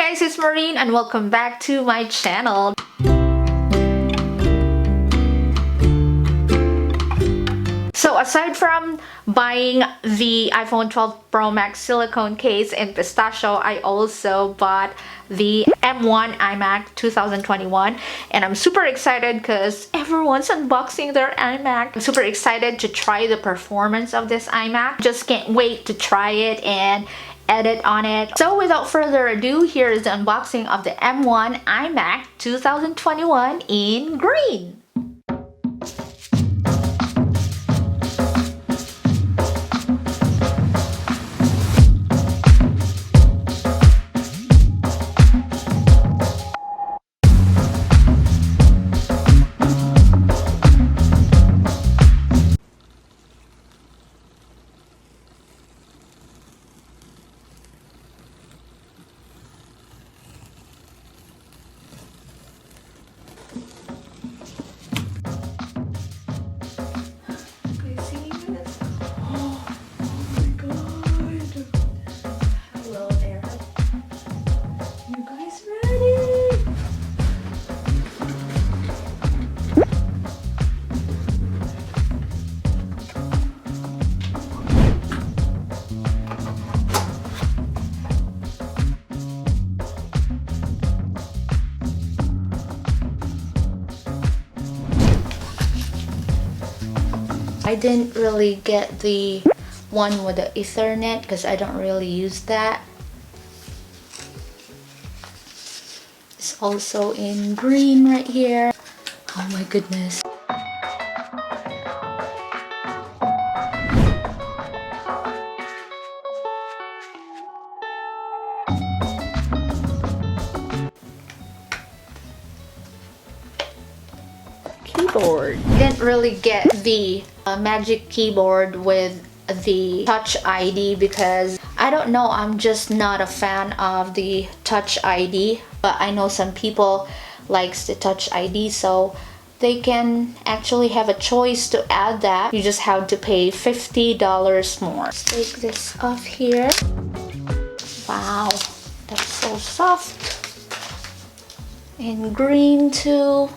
guys, it's Maureen and welcome back to my channel. So aside from buying the iPhone 12 Pro Max silicone case in pistachio, I also bought the M1 iMac 2021 and I'm super excited because everyone's unboxing their iMac. I'm super excited to try the performance of this iMac. Just can't wait to try it and edit on it. So without further ado, here is the unboxing of the M1 iMac 2021 in green. I didn't really get the one with the Ethernet because I don't really use that. It's also in green right here. Oh my goodness. Keyboard. Didn't really get the magic keyboard with the Touch ID because I don't know, I'm just not a fan of the Touch ID, but I know some people likes the Touch ID, so they can actually have a choice to add that. You just have to pay $50 more. Let's take this off here. Wow, that's so soft. And green too.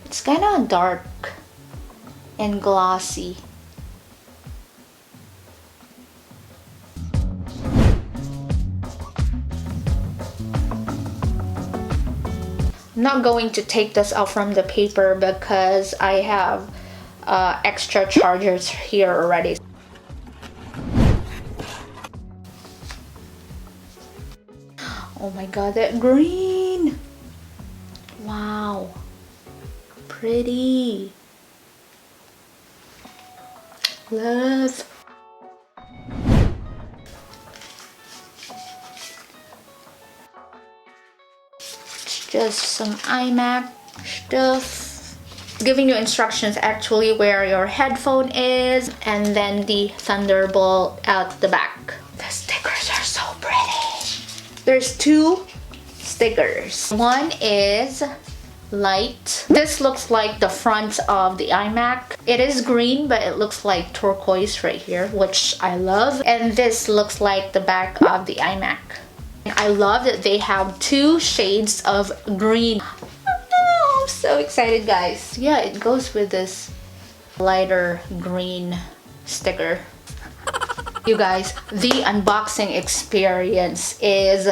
It's kind of dark and glossy. I'm not going to take this out from the paper because I have extra chargers here already. Oh my god, that green! Wow. Pretty. Love. It's just some iMac stuff. Giving you instructions actually where your headphone is and then the Thunderbolt out the back. The stickers are so pretty. There's two stickers. One is light. This looks like the front of the iMac. It is green, but it looks like turquoise right here, which I love. And this looks like the back of the iMac. I love that they have two shades of green. Oh, I'm so excited, guys. Yeah, it goes with this lighter green sticker. You guys, the unboxing experience is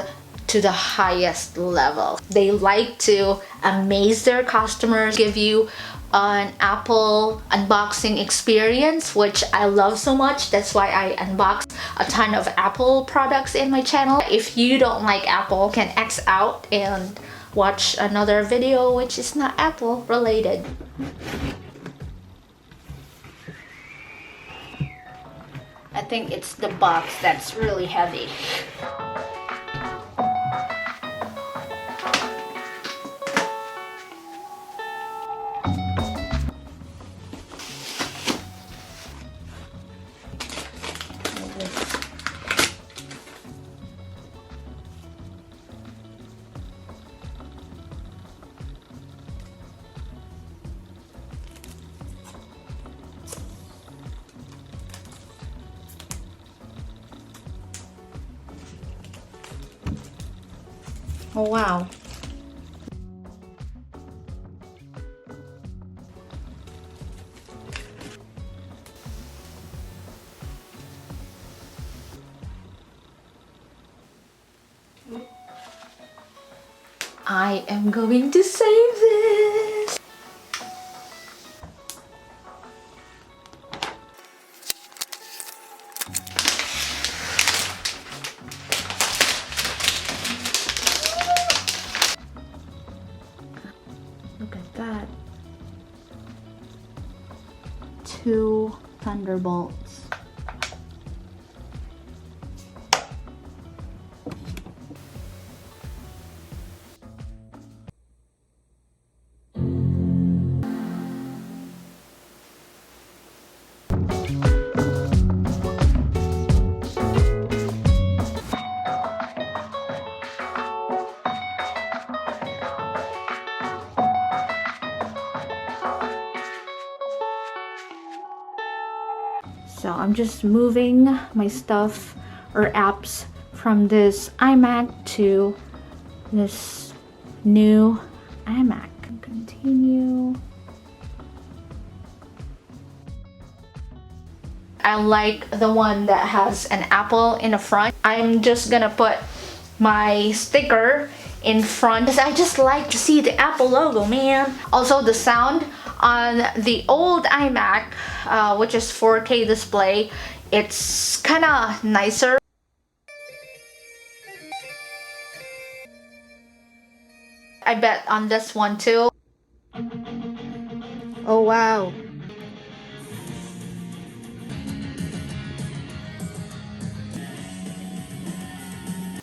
to the highest level. They like to amaze their customers, give you an Apple unboxing experience, which I love so much. That's why I unbox a ton of Apple products in my channel. If you don't like Apple, you can X out and watch another video which is not Apple related. I think it's the box that's really heavy. Oh wow. I am going to save this. Look at that. 2 thunderbolts. So I'm just moving my stuff or apps from this iMac to this new iMac. Continue. I like the one that has an apple in the front. I'm just gonna put my sticker in front because I just like to see the Apple logo, man. Also the sound on the old iMac, which is 4K display, it's kind of nicer. I bet on this one too. Oh wow.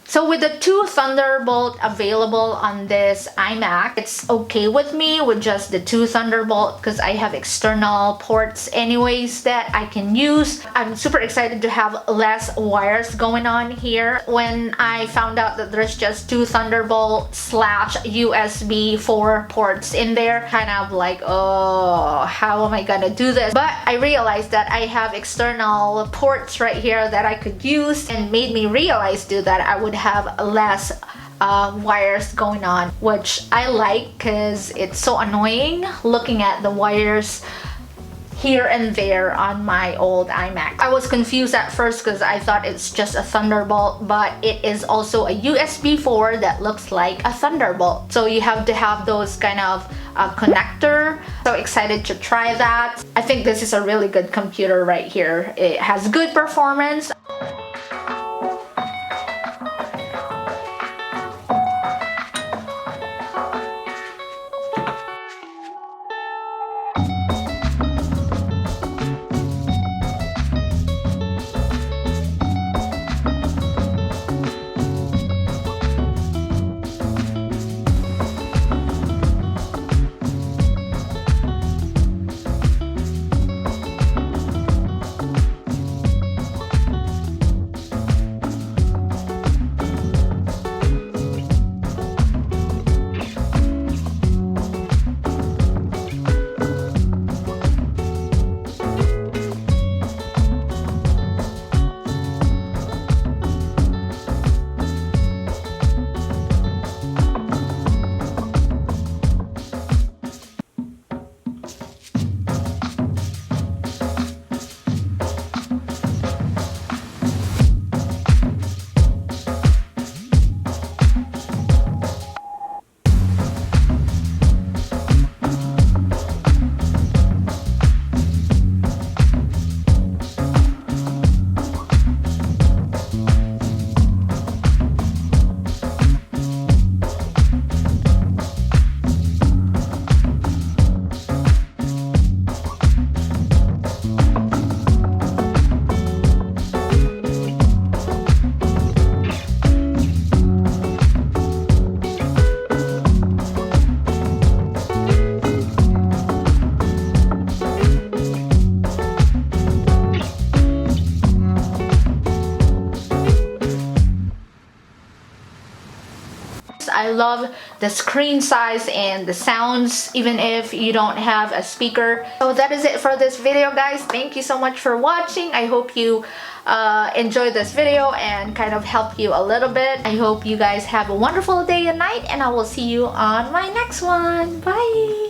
So with the 2 Thunderbolt available on this iMac, it's okay with me with just the 2 Thunderbolt because I have external ports anyways that I can use. I'm super excited to have less wires going on here. When I found out that there's just 2 Thunderbolt / USB 4 ports in there, kind of like, oh, how am I gonna do this? But I realized that I have external ports right here that I could use, and made me realize too that I would have less wires going on, which I like because it's so annoying looking at the wires here and there on my old iMac. I was confused at first because I thought it's just a Thunderbolt, but it is also a USB 4 that looks like a Thunderbolt. So you have to have those kind of connector. So excited to try that. I think this is a really good computer right here. It has good performance. I love the screen size and the sounds even if you don't have a speaker. So that is it for this video, guys. Thank you so much for watching. I hope you enjoyed this video and kind of helped you a little bit. I hope you guys have a wonderful day and night, and I will see you on my next one. Bye!